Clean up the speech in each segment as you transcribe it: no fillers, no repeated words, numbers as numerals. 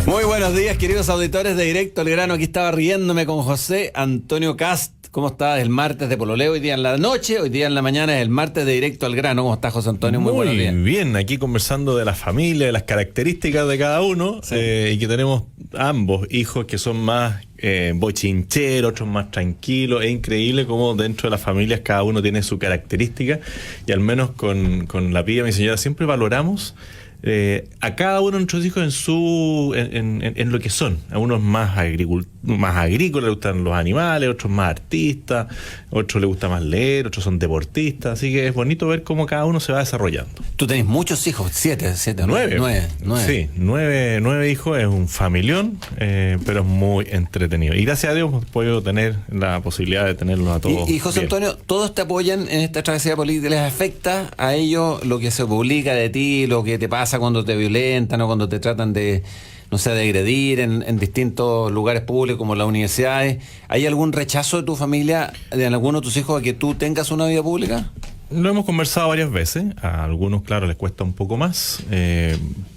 Muy buenos días, queridos auditores de Directo al Grano. Aquí estaba riéndome con José Antonio Cast. ¿Cómo está? El martes de Pololeo, hoy día en la noche, hoy día en la mañana es el martes de Directo al Grano. ¿Cómo está, José Antonio? Muy buenos días. Muy bien, aquí conversando de la familia, de las características de cada uno, sí. Y que tenemos ambos hijos que son más bochincheros, otros más tranquilos. Es increíble cómo dentro de las familias cada uno tiene su característica, y al menos con la Pía, mi señora, siempre valoramos a cada uno de nuestros hijos en lo que son. A unos más agrícolas, les gustan los animales, otros más artistas, otros les gusta más leer, otros son deportistas, así que es bonito ver cómo cada uno se va desarrollando. Tú tenés muchos hijos, nueve. Sí, nueve hijos, es un familión, pero es muy entretenido. Y gracias a Dios hemos podido tener la posibilidad de tenerlos a todos. Y José bien. Antonio, ¿todos te apoyan en esta travesía política? ¿Les afecta a ellos lo que se publica de ti, lo que te pasa cuando te violentan o cuando te tratan de, no sé, de agredir en distintos lugares públicos como las universidades? ¿Hay algún rechazo de tu familia, de alguno de tus hijos, a que tú tengas una vida pública? Lo hemos conversado varias veces. A algunos, claro, les cuesta un poco más,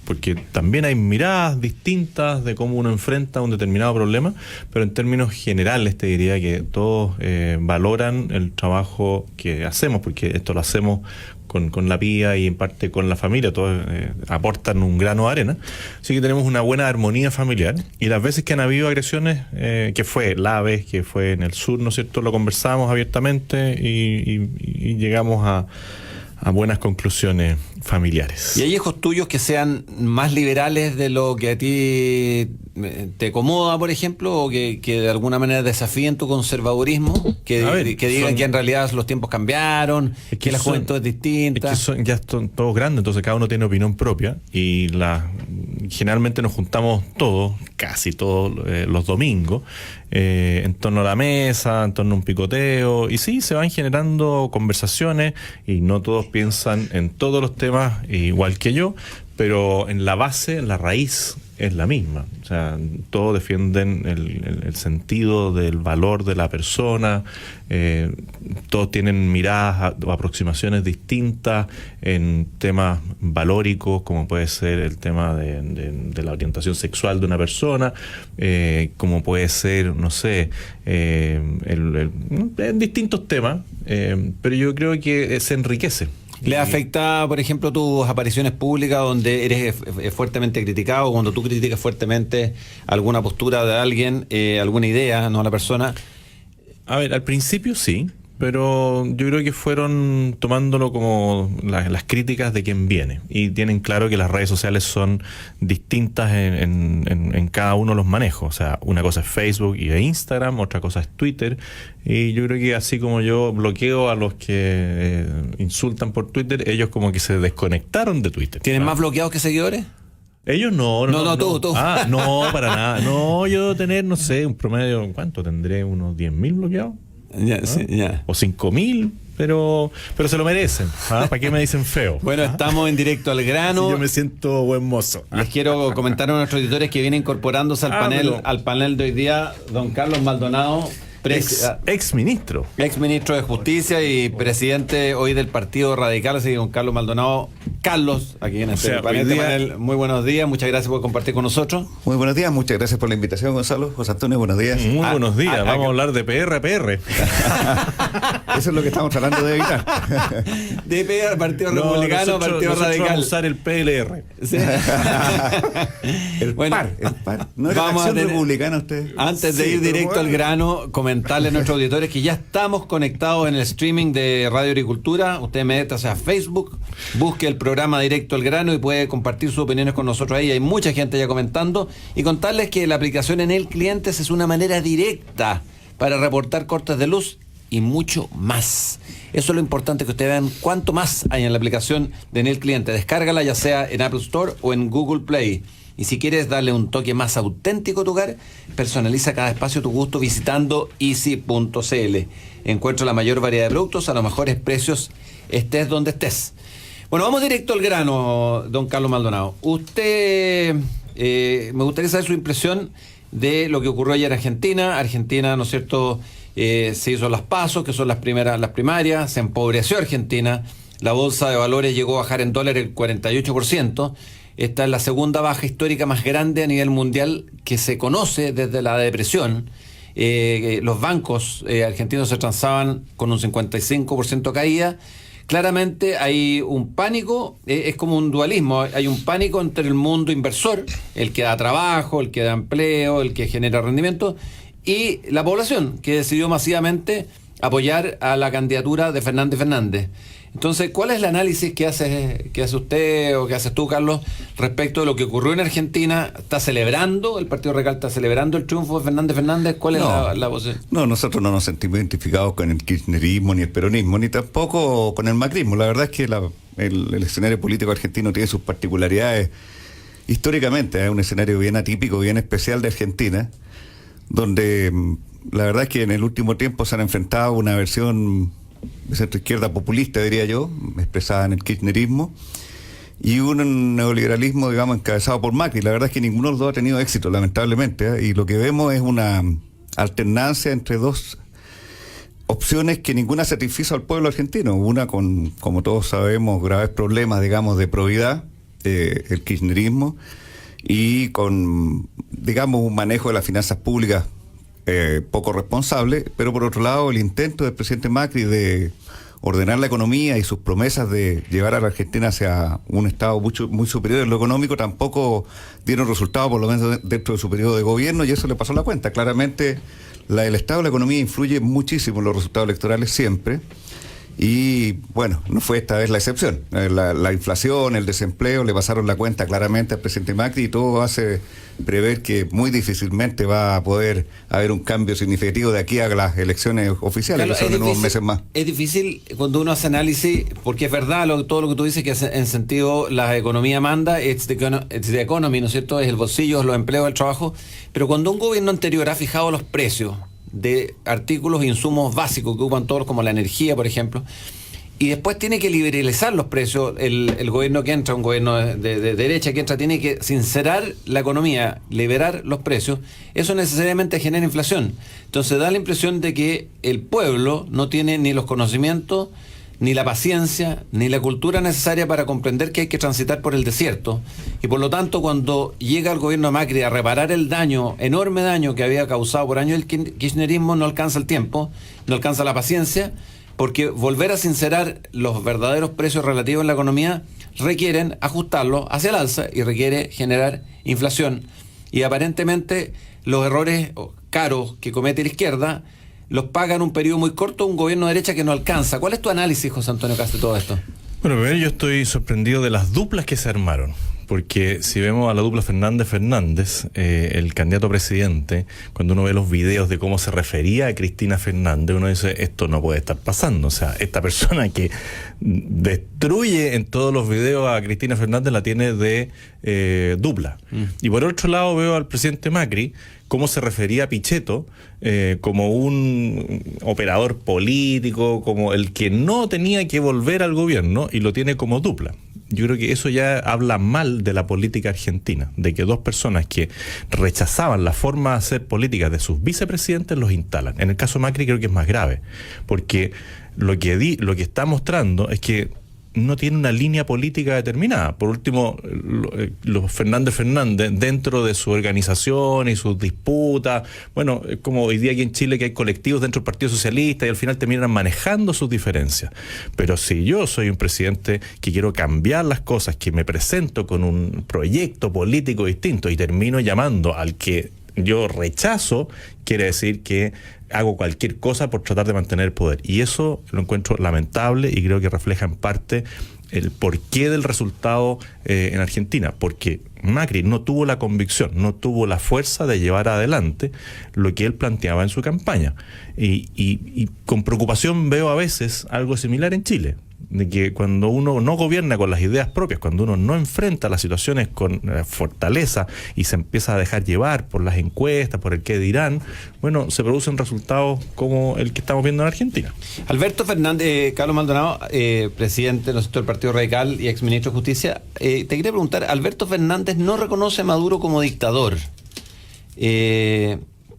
porque también hay miradas distintas de cómo uno enfrenta un determinado problema, pero en términos generales te diría que todos valoran el trabajo que hacemos, porque esto lo hacemos con la Pía y en parte con la familia. Todos aportan un grano de arena, así que tenemos una buena armonía familiar. Y las veces que han habido agresiones, que fue la vez que fue en el sur, ¿no es cierto?, lo conversamos abiertamente y llegamos a buenas conclusiones familiares. ¿Y hay hijos tuyos que sean más liberales de lo que a ti te acomoda, por ejemplo, o que de alguna manera desafíen tu conservadurismo? Que digan que en realidad los tiempos cambiaron, que la juventud es distinta. Es que ya son todos grandes, entonces cada uno tiene opinión propia, y generalmente nos juntamos todos, casi todos los domingos, en torno a la mesa, en torno a un picoteo, y sí, se van generando conversaciones, y no todos piensan en todos los temas igual que yo, pero en la base, en la raíz es la misma. O sea, todos defienden el sentido del valor de la persona, todos tienen miradas o aproximaciones distintas en temas valóricos, como puede ser el tema de la orientación sexual de una persona, como puede ser, no sé, en distintos temas, pero yo creo que se enriquece. ¿Le afecta, por ejemplo, tus apariciones públicas donde eres fuertemente criticado, cuando tú criticas fuertemente alguna postura de alguien, alguna idea, no a la persona? A ver, al principio sí, pero yo creo que fueron tomándolo como las críticas de quien viene, y tienen claro que las redes sociales son distintas en cada uno de los manejos. O sea, una cosa es Facebook y Instagram, otra cosa es Twitter, y yo creo que así como yo bloqueo a los que insultan por Twitter, ellos como que se desconectaron de Twitter. ¿Tienen más bloqueados que seguidores? Ellos no. Tú. Ah, no, para nada. No, yo debo tener, no sé, un promedio, ¿cuánto tendré? ¿Unos 10.000 bloqueados? Ya, ¿no? sí, ya. O 5.000, pero se lo merecen. ¿Para qué me dicen feo? Bueno, estamos en Directo al Grano. Sí, yo me siento buen mozo. Les quiero comentar a nuestros editores que vienen incorporándose al panel de hoy día, don Carlos Maldonado, ex ministro de Justicia y presidente hoy del Partido Radical. Así que don Carlos Maldonado, Carlos, aquí en este panel. Muy buenos días, muchas gracias por compartir con nosotros. Muy buenos días, muchas gracias por la invitación, Gonzalo. José Antonio, buenos días. Muy buenos días, vamos a hablar de PR. Eso es lo que estamos tratando de evitar. De PR, Partido Republicano, Partido Radical. Vamos a usar el PLR. ¿Sí? el par. No era vamos Acción Republicana usted. Antes de ir directo al grano, comentarle a nuestros auditores que ya estamos conectados en el streaming de Radio Agricultura. Usted métase a Facebook, busque el programa Directo al Grano y puede compartir sus opiniones con nosotros ahí. Hay mucha gente ya comentando, y contarles que la aplicación en el Clientes es una manera directa para reportar cortes de luz y mucho más. Eso es lo importante, que ustedes vean cuánto más hay en la aplicación de Enel Cliente. Descárgala ya sea en Apple Store o en Google Play. Y si quieres darle un toque más auténtico a tu hogar, personaliza cada espacio a tu gusto visitando easy.cl. Encuentra la mayor variedad de productos a los mejores precios, estés donde estés. Bueno, vamos directo al grano, don Carlos Maldonado. Usted, me gustaría saber su impresión de lo que ocurrió ayer en Argentina. Argentina, ¿no es cierto?, se hizo las PASO, que son las primarias, se empobreció Argentina, la bolsa de valores llegó a bajar en dólares el 48%, esta es la segunda baja histórica más grande a nivel mundial que se conoce desde la depresión. Los bancos argentinos se transaban con un 55% caída. Claramente hay un pánico, es como un dualismo, hay un pánico entre el mundo inversor, el que da trabajo, el que da empleo, el que genera rendimiento, y la población, que decidió masivamente apoyar a la candidatura de Fernández. Entonces, ¿cuál es el análisis que hace usted o que haces tú, Carlos, respecto de lo que ocurrió en Argentina? ¿Está celebrando, el Partido Radical está celebrando el triunfo de Fernández? ¿Cuál es la posición? No, nosotros no nos sentimos identificados con el kirchnerismo, ni el peronismo, ni tampoco con el macrismo. La verdad es que el escenario político argentino tiene sus particularidades. Históricamente es un escenario bien atípico, bien especial de Argentina, donde la verdad es que en el último tiempo se han enfrentado una versión de centro izquierda populista, diría yo, expresada en el kirchnerismo, y un neoliberalismo, digamos, encabezado por Macri. La verdad es que ninguno de los dos ha tenido éxito, lamentablemente, y lo que vemos es una alternancia entre dos opciones que ninguna satisfizo al pueblo argentino. Una con, como todos sabemos, graves problemas, digamos, de probidad, el kirchnerismo, y con, digamos, un manejo de las finanzas públicas poco responsable, pero por otro lado el intento del presidente Macri de ordenar la economía y sus promesas de llevar a la Argentina hacia un estado muy superior en lo económico tampoco dieron resultado, por lo menos dentro de su periodo de gobierno, y eso le pasó la cuenta. Claramente el estado de la economía influye muchísimo en los resultados electorales siempre, y bueno, no fue esta vez la excepción. La inflación, el desempleo le pasaron la cuenta claramente al presidente Macri, y todo hace prever que muy difícilmente va a poder haber un cambio significativo de aquí a las elecciones oficiales, Carlos, que son en unos meses más. Es difícil cuando uno hace análisis, porque es verdad todo lo que tú dices, que en sentido la economía manda, it's the economy, ¿no es cierto? Es el bolsillo, los empleos, el trabajo, pero cuando un gobierno anterior ha fijado los precios de artículos e insumos básicos que ocupan todos, como la energía, por ejemplo, y después tiene que liberalizar los precios, el gobierno que entra, un gobierno de derecha que entra, tiene que sincerar la economía, liberar los precios, eso necesariamente genera inflación. Entonces da la impresión de que el pueblo no tiene ni los conocimientos, ni la paciencia, ni la cultura necesaria para comprender que hay que transitar por el desierto, y por lo tanto cuando llega el gobierno de Macri a reparar el daño, enorme daño que había causado por años el kirchnerismo, no alcanza el tiempo, no alcanza la paciencia, porque volver a sincerar los verdaderos precios relativos en la economía requieren ajustarlos hacia el alza y requiere generar inflación, y aparentemente los errores caros que comete la izquierda los paga en un periodo muy corto un gobierno de derecha que no alcanza. ¿Cuál es tu análisis, José Antonio Cast, de todo esto? Bueno, primero yo estoy sorprendido de las duplas que se armaron, porque si vemos a la dupla Fernández, el candidato a presidente, cuando uno ve los videos de cómo se refería a Cristina Fernández, uno dice, esto no puede estar pasando. O sea, esta persona que destruye en todos los videos a Cristina Fernández la tiene de dupla. Y por otro lado veo al presidente Macri cómo se refería a Pichetto como un operador político, como el que no tenía que volver al gobierno, y lo tiene como dupla. Yo creo que eso ya habla mal de la política argentina, de que dos personas que rechazaban la forma de hacer política de sus vicepresidentes los instalan. En el caso de Macri creo que es más grave, porque lo que está mostrando es que no tiene una línea política determinada. Por último, los Fernández dentro de su organización y sus disputas, bueno, es como hoy día aquí en Chile que hay colectivos dentro del Partido Socialista y al final terminan manejando sus diferencias. Pero si yo soy un presidente que quiero cambiar las cosas, que me presento con un proyecto político distinto y termino llamando al que yo rechazo, quiere decir que hago cualquier cosa por tratar de mantener el poder. Y eso lo encuentro lamentable y creo que refleja en parte el porqué del resultado en Argentina. Porque Macri no tuvo la convicción, no tuvo la fuerza de llevar adelante lo que él planteaba en su campaña. Y con preocupación veo a veces algo similar en Chile, de que cuando uno no gobierna con las ideas propias, cuando uno no enfrenta las situaciones con fortaleza y se empieza a dejar llevar por las encuestas, por el qué dirán, bueno, se producen resultados como el que estamos viendo en Argentina. Alberto Fernández, Carlos Maldonado, presidente del Partido Radical y exministro de Justicia, te quería preguntar, Alberto Fernández no reconoce a Maduro como dictador.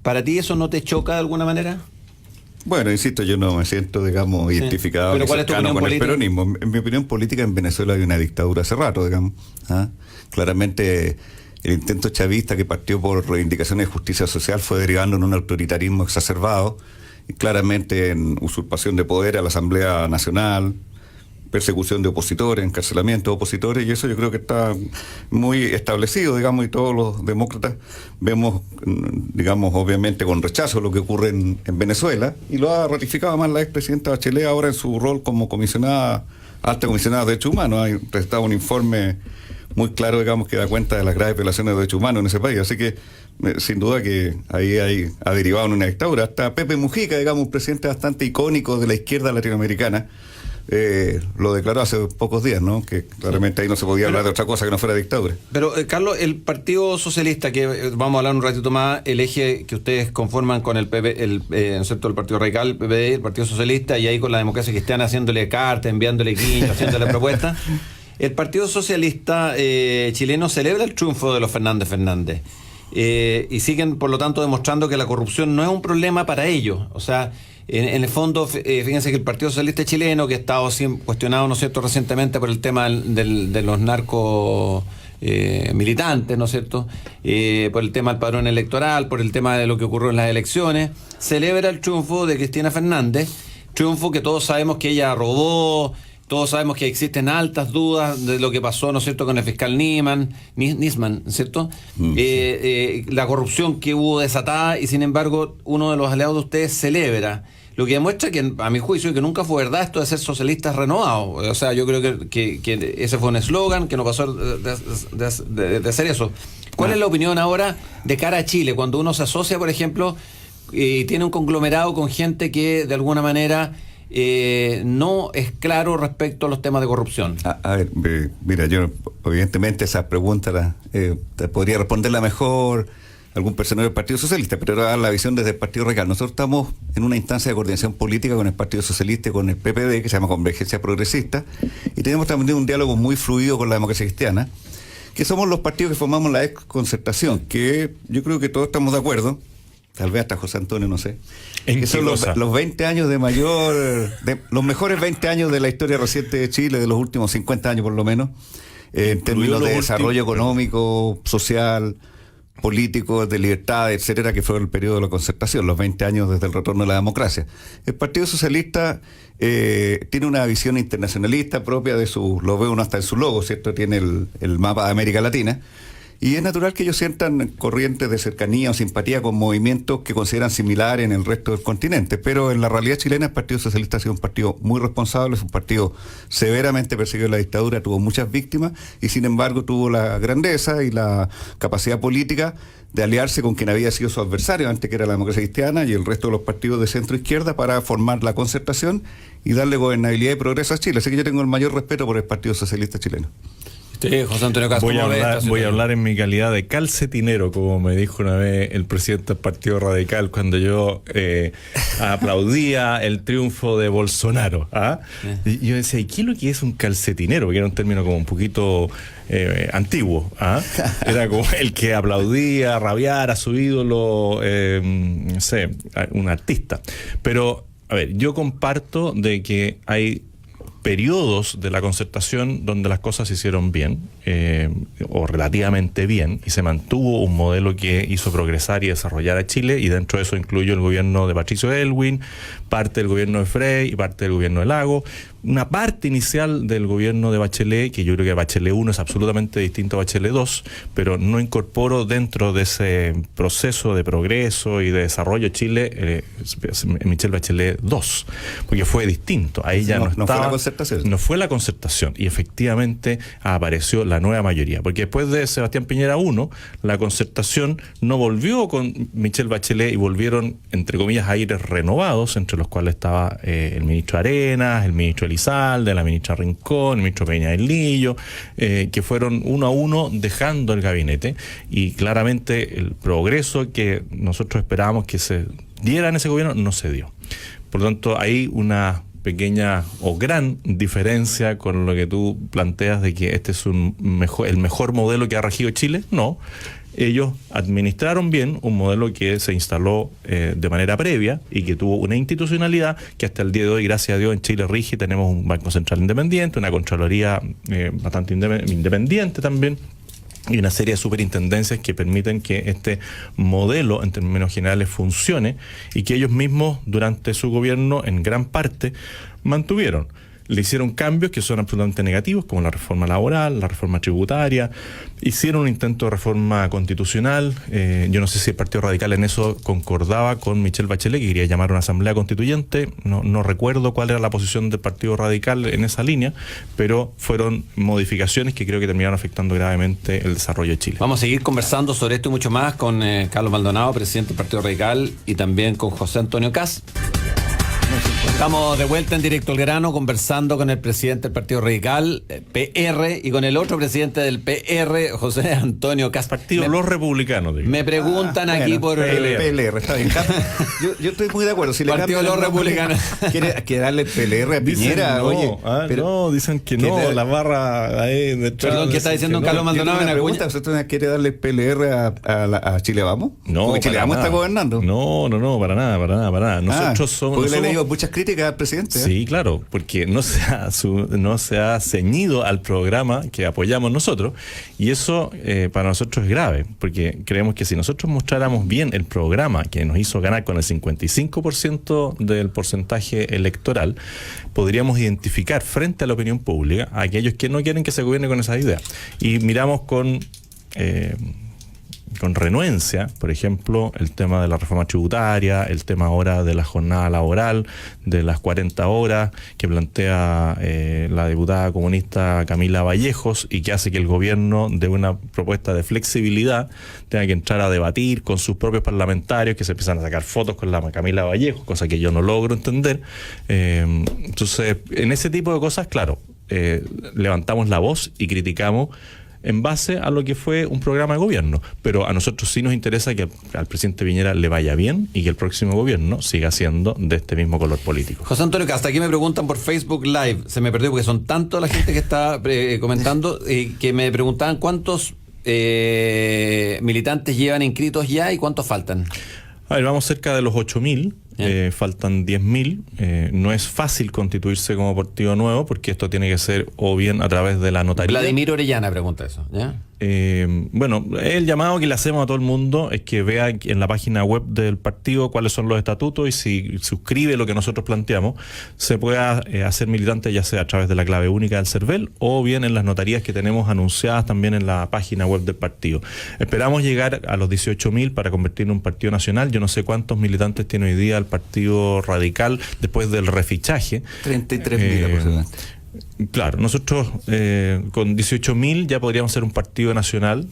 ¿Para ti eso no te choca de alguna manera? Bueno, insisto, yo no me siento, digamos, identificado Pero ni ¿cuál es tu cercano opinión con política? el peronismo. En mi opinión política, en Venezuela hay una dictadura hace rato, digamos. ¿Ah? Claramente el intento chavista que partió por reivindicaciones de justicia social fue derivando en un autoritarismo exacerbado, y claramente en usurpación de poder a la Asamblea Nacional, persecución de opositores, encarcelamiento de opositores, y eso yo creo que está muy establecido, digamos, y todos los demócratas vemos, digamos, obviamente con rechazo lo que ocurre en Venezuela, y lo ha ratificado más la expresidenta Bachelet ahora en su rol como comisionada, alta comisionada de Derechos Humanos. Ha presentado un informe muy claro, digamos, que da cuenta de las graves violaciones de derechos humanos en ese país, así que sin duda que ahí ha derivado en una dictadura. Hasta Pepe Mujica, digamos, un presidente bastante icónico de la izquierda latinoamericana, lo declaró hace pocos días, ¿no? Que claramente ahí no se podía hablar de otra cosa que no fuera dictadura. Pero, Carlos, el Partido Socialista, que vamos a hablar un ratito más, el eje que ustedes conforman con el PP, ¿no es cierto?, el Partido Radical, el PPD, el Partido Socialista, y ahí con la Democracia Cristiana haciéndole cartas, enviándole quincho, haciéndole propuestas. El Partido Socialista chileno celebra el triunfo de los Fernández Fernández. Y siguen, por lo tanto, demostrando que la corrupción no es un problema para ellos. O sea, en el fondo, fíjense que el Partido Socialista chileno, que ha estado cuestionado, ¿no es cierto?, recientemente por el tema de los narcos militantes, ¿no es cierto?, por el tema del padrón electoral, por el tema de lo que ocurrió en las elecciones, celebra el triunfo de Cristina Fernández, triunfo que todos sabemos que ella robó. Todos sabemos que existen altas dudas de lo que pasó, ¿no es cierto?, con el fiscal Nisman, ¿cierto? La corrupción que hubo desatada, y sin embargo uno de los aliados de ustedes celebra, lo que demuestra que, a mi juicio, que nunca fue verdad esto de ser socialistas renovados. O sea, yo creo que ese fue un eslogan que no pasó de hacer eso. ¿Cuál es la opinión ahora de cara a Chile, cuando uno se asocia, por ejemplo, y tiene un conglomerado con gente que de alguna manera no es claro respecto a los temas de corrupción? A ver, mira, yo evidentemente esas preguntas te podría responderla mejor algún personaje del Partido Socialista, pero era la visión desde el Partido Radical. Nosotros estamos en una instancia de coordinación política con el Partido Socialista y con el PPD, que se llama Convergencia Progresista, y tenemos también un diálogo muy fluido con la Democracia Cristiana, que somos los partidos que formamos la ex concertación, que yo creo que todos estamos de acuerdo, tal vez hasta José Antonio, no sé, que son los 20 años los mejores 20 años de la historia reciente de Chile, de los últimos 50 años por lo menos, en términos de desarrollo económico, social, político, de libertad, etcétera, que fue el periodo de la concertación, los 20 años desde el retorno de la democracia. El Partido Socialista tiene una visión internacionalista propia de lo ve uno hasta en su logo, ¿cierto? Tiene el mapa de América Latina. Y es natural que ellos sientan corrientes de cercanía o simpatía con movimientos que consideran similares en el resto del continente. Pero en la realidad chilena, el Partido Socialista ha sido un partido muy responsable, es un partido severamente perseguido en la dictadura, tuvo muchas víctimas y sin embargo tuvo la grandeza y la capacidad política de aliarse con quien había sido su adversario antes, que era la Democracia Cristiana y el resto de los partidos de centro izquierda, para formar la concertación y darle gobernabilidad y progreso a Chile. Así que yo tengo el mayor respeto por el Partido Socialista chileno. Sí, José Antonio Castro, voy a hablar en mi calidad de calcetinero, como me dijo una vez el presidente del Partido Radical cuando yo aplaudía el triunfo de Bolsonaro. Y yo decía, ¿y qué es lo que es un calcetinero? Porque era un término como un poquito antiguo. Era como el que aplaudía, rabiara a su ídolo, no sé, un artista. Pero, a ver, yo comparto de que hay periodos de la concertación donde las cosas se hicieron bien, o relativamente bien, y se mantuvo un modelo que hizo progresar y desarrollar a Chile, y dentro de eso incluyó el gobierno de Patricio Aylwin, parte del gobierno de Frey y parte del gobierno de Lago, una parte inicial del gobierno de Bachelet, que yo creo que Bachelet 1 es absolutamente distinto a Bachelet 2, pero no incorporo dentro de ese proceso de progreso y de desarrollo de Chile Michelle Bachelet 2, porque fue distinto. Ahí ya no estaba, fue la concertación. No fue la concertación, y efectivamente apareció la nueva mayoría, porque después de Sebastián Piñera 1, la concertación no volvió con Michelle Bachelet y volvieron, entre comillas, aires renovados, entre los cuales estaba el ministro Arenas, el ministro Elizalde, la ministra Rincón, el ministro Peña del Lillo, que fueron uno a uno dejando el gabinete, y claramente el progreso que nosotros esperábamos que se diera en ese gobierno no se dio. Por lo tanto, hay una pequeña o gran diferencia con lo que tú planteas de que este es el mejor modelo que ha regido Chile. No. ellos administraron bien un modelo que se instaló de manera previa y que tuvo una institucionalidad que hasta el día de hoy, gracias a Dios, en Chile rige. Tenemos un Banco Central independiente, una Contraloría bastante independiente también, y una serie de superintendencias que permiten que este modelo en términos generales funcione y que ellos mismos durante su gobierno en gran parte mantuvieron. Le hicieron cambios que son absolutamente negativos, como la reforma laboral, la reforma tributaria, hicieron un intento de reforma constitucional. Yo no sé si el Partido Radical en eso concordaba con Michelle Bachelet, que quería llamar a una asamblea constituyente. No recuerdo cuál era la posición del Partido Radical en esa línea, pero fueron modificaciones que creo que terminaron afectando gravemente el desarrollo de Chile. Vamos a seguir conversando sobre esto y mucho más con Carlos Maldonado, presidente del Partido Radical, y también con José Antonio Kast. Estamos de vuelta en Directo al Grano conversando con el presidente del Partido Radical, PR, y con el otro presidente del PR, José Antonio Kast. Partido Los Republicanos. Digo. Me preguntan aquí por PLR, está bien. Yo estoy muy de acuerdo. Si Partido Los Republicanos. ¿Quiere darle PLR a Piñera? No, oye, no, dicen que no, la barra ahí detrás. Perdón, ¿qué está diciendo no, Carlos Maldonado en Acuña? ¿Usted quiere darle PLR a Chile Vamos? No, porque Chile Vamos está gobernando. No, para nada. Nosotros somos... Porque le he leído muchas críticas al presidente. Sí, claro, porque no se ha ceñido al programa que apoyamos nosotros, y eso para nosotros es grave, porque creemos que si nosotros mostráramos bien el programa que nos hizo ganar con el 55% del porcentaje electoral, podríamos identificar frente a la opinión pública a aquellos que no quieren que se gobierne con esas ideas. Y miramos con renuencia, por ejemplo, el tema de la reforma tributaria, el tema ahora de la jornada laboral, de las 40 horas que plantea la diputada comunista Camila Vallejos, y que hace que el gobierno de una propuesta de flexibilidad tenga que entrar a debatir con sus propios parlamentarios, que se empiezan a sacar fotos con la Camila Vallejos, cosa que yo no logro entender. Entonces, en ese tipo de cosas, claro, levantamos la voz y criticamos en base a lo que fue un programa de gobierno. Pero a nosotros sí nos interesa que al presidente Piñera le vaya bien y que el próximo gobierno siga siendo de este mismo color político. José Antonio Kast, aquí me preguntan por Facebook Live, se me perdió porque son tanto la gente que está comentando, que me preguntaban cuántos militantes llevan inscritos ya y cuántos faltan. A ver, vamos cerca de los 8.000. Faltan 10.000. No es fácil constituirse como partido nuevo, porque esto tiene que ser o bien a través de la notaría. Vladimir Orellana pregunta eso, ¿ya? Bueno, el llamado que le hacemos a todo el mundo es que vea en la página web del partido cuáles son los estatutos, y si suscribe lo que nosotros planteamos, se pueda hacer militante, ya sea a través de la clave única del CERVEL o bien en las notarías que tenemos anunciadas también en la página web del partido. Esperamos llegar a los 18.000 para convertirlo en un partido nacional. Yo no sé cuántos militantes tiene hoy día el Partido Radical después del refichaje. 33.000 aproximadamente. Claro, nosotros con 18.000 ya podríamos ser un partido nacional.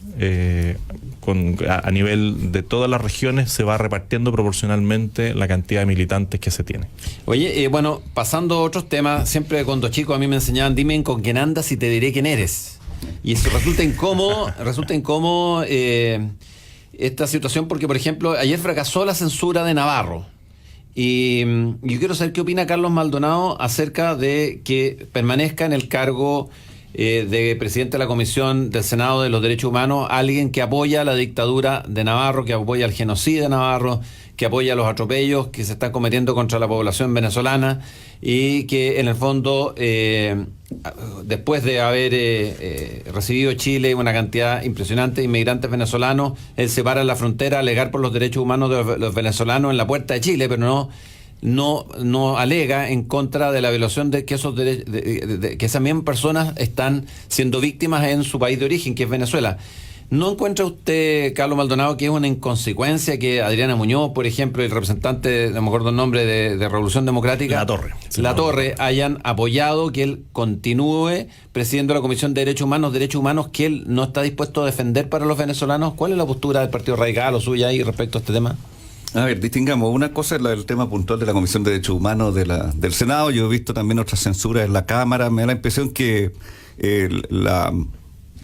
A nivel de todas las regiones se va repartiendo proporcionalmente la cantidad de militantes que se tiene. Oye, bueno, pasando a otros temas, siempre cuando chicos a mí me enseñaban, dime con quién andas y te diré quién eres. Y eso resulta incómodo esta situación, porque por ejemplo ayer fracasó la censura de Navarro. Y yo quiero saber qué opina Carlos Maldonado acerca de que permanezca en el cargo de presidente de la Comisión del Senado de los Derechos Humanos alguien que apoya la dictadura de Navarro, que apoya el genocidio de Navarro, que apoya los atropellos que se están cometiendo contra la población venezolana, y que en el fondo después de haber recibido Chile una cantidad impresionante de inmigrantes venezolanos, él se para en la frontera a alegar por los derechos humanos de los venezolanos en la puerta de Chile, pero no alega en contra de la violación de que esos que esas mismas personas están siendo víctimas en su país de origen, que es Venezuela. ¿No encuentra usted, Carlos Maldonado, que es una inconsecuencia que Adriana Muñoz, por ejemplo, el representante, no me acuerdo el nombre, de Revolución Democrática, La Torre, hayan apoyado que él continúe presidiendo la Comisión de Derechos Humanos que él no está dispuesto a defender para los venezolanos? ¿Cuál es la postura del Partido Radical o suya ahí respecto a este tema? A ver, distingamos. Una cosa es el tema puntual de la Comisión de Derechos Humanos del Senado. Yo he visto también otras censuras en la Cámara. Me da la impresión que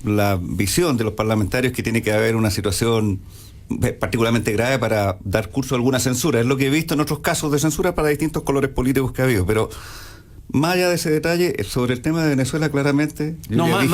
la visión de los parlamentarios que tiene que haber una situación particularmente grave para dar curso a alguna censura. Es lo que he visto en otros casos de censura para distintos colores políticos que ha habido. Pero Más allá de ese detalle, sobre el tema de Venezuela, claramente. No, es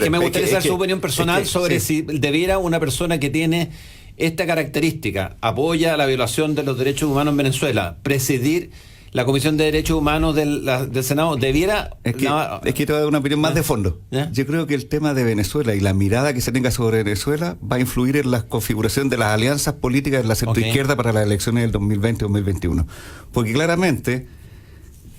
que me gustaría saber su opinión personal sobre sí. si debiera una persona que tiene esta característica, apoya la violación de los derechos humanos en Venezuela, presidir la Comisión de Derechos Humanos del Senado, debiera... Es que te voy a dar una opinión más de fondo. Yo creo que el tema de Venezuela y la mirada que se tenga sobre Venezuela va a influir en la configuración de las alianzas políticas de la centroizquierda para las elecciones del 2020-2021. Porque claramente,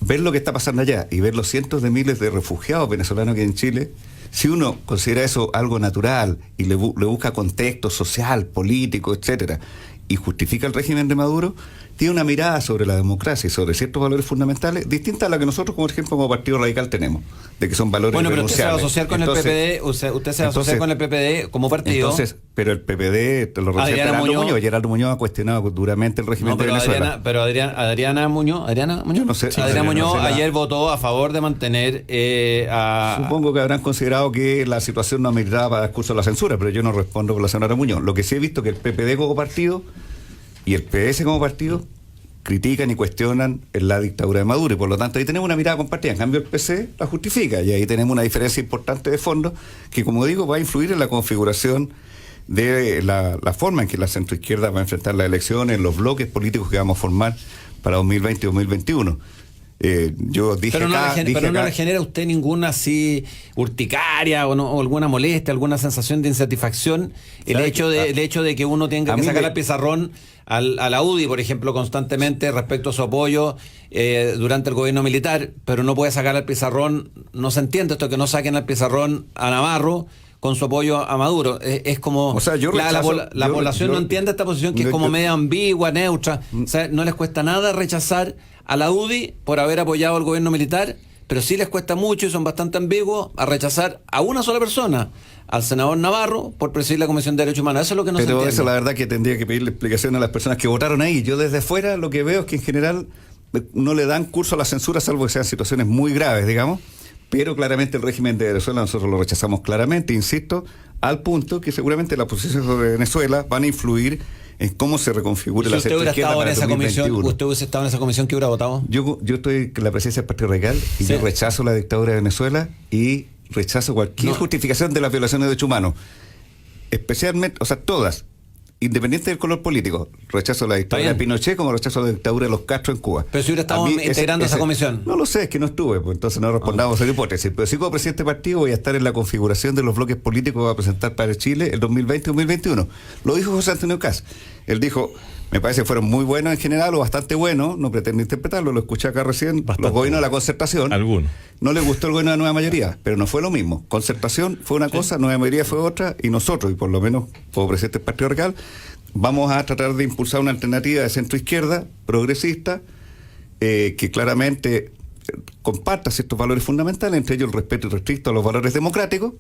ver lo que está pasando allá y ver los cientos de miles de refugiados venezolanos que hay en Chile, si uno considera eso algo natural y le busca contexto social, político, etcétera, y justifica el régimen de Maduro, tiene una mirada sobre la democracia y sobre ciertos valores fundamentales distinta a la que nosotros, como ejemplo, como Partido Radical tenemos, de que son valores renunciables. Bueno, pero usted se va a asociar con el PPD, usted se va a asociar con el PPD como partido. Entonces, pero el PPD lo representa Gerardo Muñoz. Gerardo Muñoz ha cuestionado duramente el régimen de Venezuela. Adriana Muñoz, no sé, Adriana Muñoz ayer votó a favor de mantener Supongo que habrán considerado que la situación no ameritaba para el curso de la censura, pero yo no respondo por la señora Muñoz. Lo que sí he visto que el PPD como partido y el PS como partido critican y cuestionan la dictadura de Maduro, y por lo tanto ahí tenemos una mirada compartida. En cambio el PC la justifica, y ahí tenemos una diferencia importante de fondo que, como digo, va a influir en la configuración de la forma en que la centroizquierda va a enfrentar las elecciones, los bloques políticos que vamos a formar para 2020 y 2021. Yo dije pero no le genera a usted ninguna así urticaria o alguna molestia, alguna sensación de insatisfacción el hecho de que uno tenga que sacar al pizarrón a la UDI, por ejemplo, constantemente respecto a su apoyo durante el gobierno militar, pero no puede sacar al pizarrón, no se entiende esto, que no saquen al pizarrón a Navarro con su apoyo a Maduro. Es como, o sea, la población no entiende esta posición, que es como media ambigua, neutra. O sea, no les cuesta nada rechazar a la UDI por haber apoyado al gobierno militar, pero sí les cuesta mucho y son bastante ambiguos a rechazar a una sola persona, al senador Navarro, por presidir la Comisión de Derechos Humanos. Eso es lo que no se entiende. Pero eso la verdad que tendría que pedirle explicación a las personas que votaron ahí. Yo desde fuera lo que veo es que en general no le dan curso a la censura, salvo que sean situaciones muy graves, digamos. Pero claramente el régimen de Venezuela nosotros lo rechazamos claramente, insisto, al punto que seguramente las posiciones sobre Venezuela van a influir en cómo se reconfigure la centroizquierda para el 2021. ¿Usted hubiese estado en esa comisión, que hubiera votado? Yo estoy en la presidencia del Partido Radical y yo rechazo la dictadura de Venezuela y rechazo cualquier justificación de las violaciones de derechos humanos. Especialmente, o sea, todas, independiente del color político. Rechazo la dictadura de Pinochet como rechazo la dictadura de los Castro en Cuba. Pero si hubiera estado integrando esa comisión. No lo sé, es que no estuve, pues entonces no respondamos a esa hipótesis. Pero sí, como presidente del partido voy a estar en la configuración de los bloques políticos que va a presentar para Chile el 2020-2021. Lo dijo José Antonio Kast. Él dijo, me parece que fueron muy buenos en general o bastante buenos, no pretendo interpretarlo, lo escuché acá recién, los gobiernos de la concertación. Algunos. No les gustó el gobierno de nueva mayoría, pero no fue lo mismo. Concertación fue una cosa, nueva mayoría fue otra, y nosotros, y por lo menos como presidente del Partido Radical, vamos a tratar de impulsar una alternativa de centro-izquierda, progresista, que claramente comparta ciertos valores fundamentales, entre ellos el respeto irrestricto a los valores democráticos,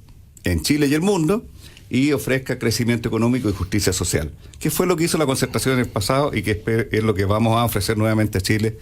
en Chile y el mundo, y ofrezca crecimiento económico y justicia social, que fue lo que hizo la concertación en el pasado y que es lo que vamos a ofrecer nuevamente a Chile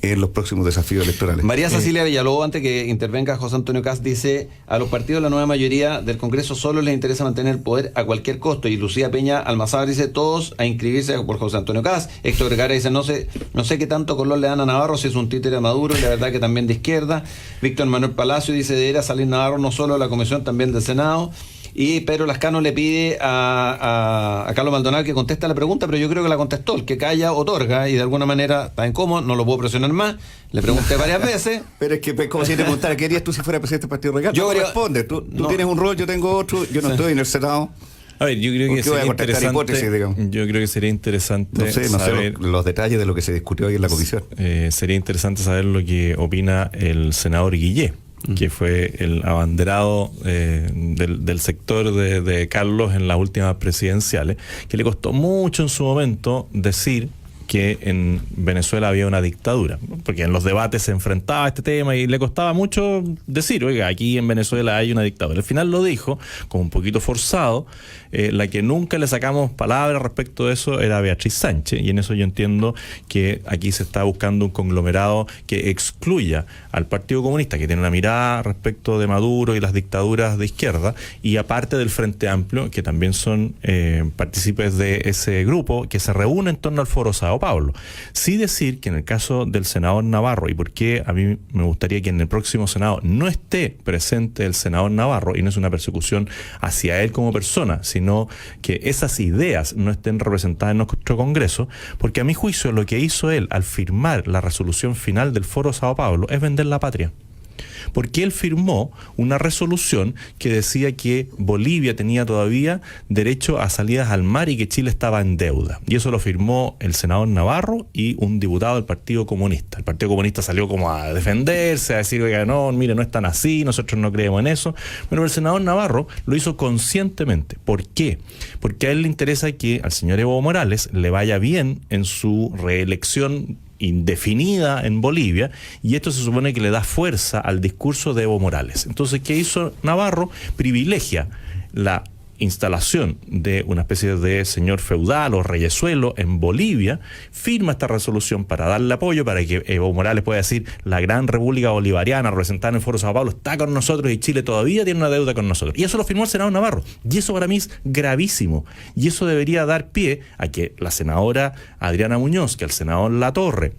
en los próximos desafíos electorales. María Cecilia Villalobos, antes que intervenga José Antonio Kast, dice: a los partidos de la nueva mayoría del Congreso solo les interesa mantener el poder a cualquier costo. Y Lucía Peña Almazábal dice: todos a inscribirse por José Antonio Kast. Héctor Vergara dice: no sé qué tanto color le dan a Navarro, si es un títere a Maduro, y la verdad que también de izquierda. Víctor Manuel Palacio dice: debería salir Navarro no solo de la comisión, también del Senado. Y Pedro Lascano le pide a Carlos Maldonado que conteste la pregunta, pero yo creo que la contestó. El que calla otorga, y de alguna manera está incómodo, no lo puedo presionar más. Le pregunté varias veces. Pero es que, como si te preguntara, ¿qué harías tú si fuera presidente del Partido Radical? Yo responde, tú tienes un rol, yo tengo otro, yo no estoy en el Senado. A ver, yo creo que sería interesante. No sé los detalles de lo que se discutió hoy en la comisión. Sería interesante saber lo que opina el senador Guillé, que fue el abanderado del sector de Carlos en las últimas presidenciales, que le costó mucho en su momento decir que en Venezuela había una dictadura, porque en los debates se enfrentaba a este tema y le costaba mucho decir, oiga, aquí en Venezuela hay una dictadura. Al final lo dijo, como un poquito forzado. La que nunca le sacamos palabras respecto de eso era Beatriz Sánchez, y en eso yo entiendo que aquí se está buscando un conglomerado que excluya al Partido Comunista, que tiene una mirada respecto de Maduro y las dictaduras de izquierda, y aparte del Frente Amplio, que también son partícipes de ese grupo que se reúne en torno al Foro Sao, Sao Paulo. Sí decir que en el caso del senador Navarro, y por qué a mí me gustaría que en el próximo Senado no esté presente el senador Navarro, y no es una persecución hacia él como persona, sino que esas ideas no estén representadas en nuestro Congreso, porque a mi juicio lo que hizo él al firmar la resolución final del Foro Sao Paulo es vender la patria. Porque él firmó una resolución que decía que Bolivia tenía todavía derecho a salidas al mar y que Chile estaba en deuda. Y eso lo firmó el senador Navarro y un diputado del Partido Comunista. El Partido Comunista salió como a defenderse, a decir, oiga, no, mire, no es tan así, nosotros no creemos en eso. Pero el senador Navarro lo hizo conscientemente. ¿Por qué? Porque a él le interesa que al señor Evo Morales le vaya bien en su reelección indefinida en Bolivia, y esto se supone que le da fuerza al discurso de Evo Morales. Entonces, ¿qué hizo Navarro? Privilegia la instalación de una especie de señor feudal o reyesuelo en Bolivia, firma esta resolución para darle apoyo, para que Evo Morales pueda decir, la gran República Bolivariana representada en el Foro Sao Paulo está con nosotros y Chile todavía tiene una deuda con nosotros. Y eso lo firmó el senador Navarro. Y eso para mí es gravísimo. Y eso debería dar pie a que la senadora Adriana Muñoz, que el senador Latorre,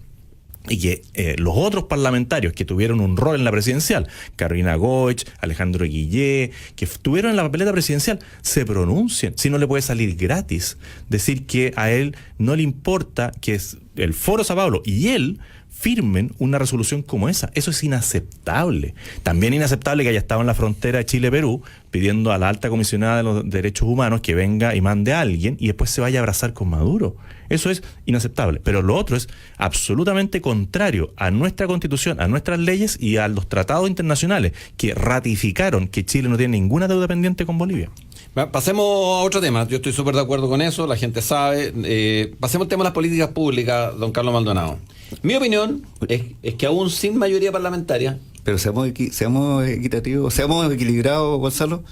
y que los otros parlamentarios que tuvieron un rol en la presidencial, Carolina Goich, Alejandro Guillé, que estuvieron en la papeleta presidencial, se pronuncien. Si no le puede salir gratis decir que a él no le importa que es el Foro Sao Paulo y él firmen una resolución como esa. Eso es inaceptable. También inaceptable que haya estado en la frontera de Chile-Perú pidiendo a la alta comisionada de los derechos humanos que venga y mande a alguien y después se vaya a abrazar con Maduro. Eso es inaceptable. Pero lo otro es absolutamente contrario a nuestra Constitución, a nuestras leyes y a los tratados internacionales que ratificaron que Chile no tiene ninguna deuda pendiente con Bolivia. Pasemos a otro tema. Yo estoy súper de acuerdo con eso, la gente sabe. Pasemos al tema de las políticas públicas, don Carlos Maldonado. Mi opinión es que aún sin mayoría parlamentaria... Pero seamos equitativos, seamos equilibrados, Gonzalo.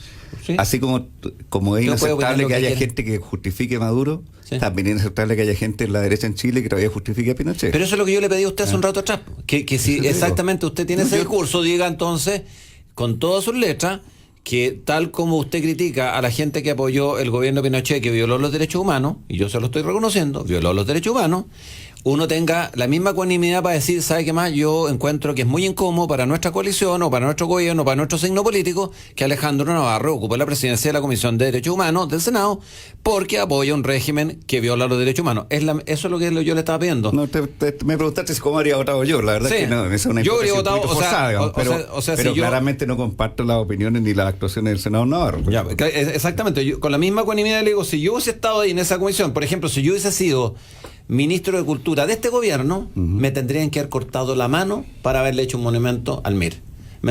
Sí. Así como es inaceptable que haya gente que justifique a Maduro, sí, también es inaceptable que haya gente en la derecha en Chile que todavía justifique a Pinochet. Pero eso es lo que yo le pedí a usted hace un rato atrás. Que si exactamente usted tiene ese discurso, diga entonces, con todas sus letras, que tal como usted critica a la gente que apoyó el gobierno de Pinochet, que violó los derechos humanos, y yo se lo estoy reconociendo, violó los derechos humanos, uno tenga la misma ecuanimidad para decir, ¿sabe qué más? Yo encuentro que es muy incómodo para nuestra coalición o para nuestro gobierno, para nuestro signo político, que Alejandro Navarro ocupe la presidencia de la Comisión de Derechos Humanos del Senado porque apoya un régimen que viola los derechos humanos. Eso es lo que yo le estaba pidiendo. No, me preguntaste cómo habría votado yo. La verdad es que no, esa es una yo habría votado, pero si claramente no comparto las opiniones ni las actuaciones del Senado Navarro. Ya, exactamente, yo, con la misma ecuanimidad le digo, si yo hubiese estado ahí en esa comisión, por ejemplo, si yo hubiese sido ministro de Cultura de este gobierno, me tendrían que haber cortado la mano para haberle hecho un monumento al MIR.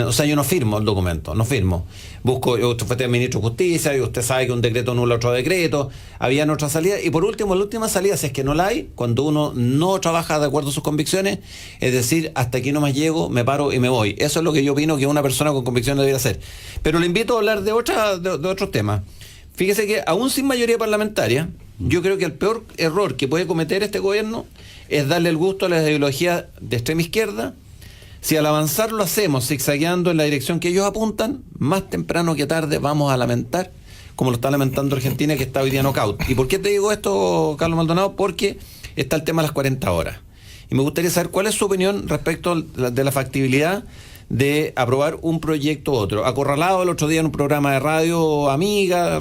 O sea, yo no firmo el documento, no firmo. Usted fue ministro de Justicia y usted sabe que un decreto anula otro decreto, habían otras salidas. Y por último, la última salida, si es que no la hay, cuando uno no trabaja de acuerdo a sus convicciones, es decir, hasta aquí nomás llego, me paro y me voy. Eso es lo que yo opino que una persona con convicciones debería hacer. Pero le invito a hablar de otros temas. Fíjese que aún sin mayoría parlamentaria, yo creo que el peor error que puede cometer este gobierno es darle el gusto a las ideologías de extrema izquierda. Si al avanzar lo hacemos zigzagueando en la dirección que ellos apuntan, más temprano que tarde vamos a lamentar, como lo está lamentando Argentina, que está hoy día knockout. ¿Y por qué te digo esto, Carlos Maldonado? Porque está el tema de las 40 horas. Y me gustaría saber cuál es su opinión respecto de la factibilidad de aprobar un proyecto u otro. Acorralado el otro día en un programa de Radio Amiga,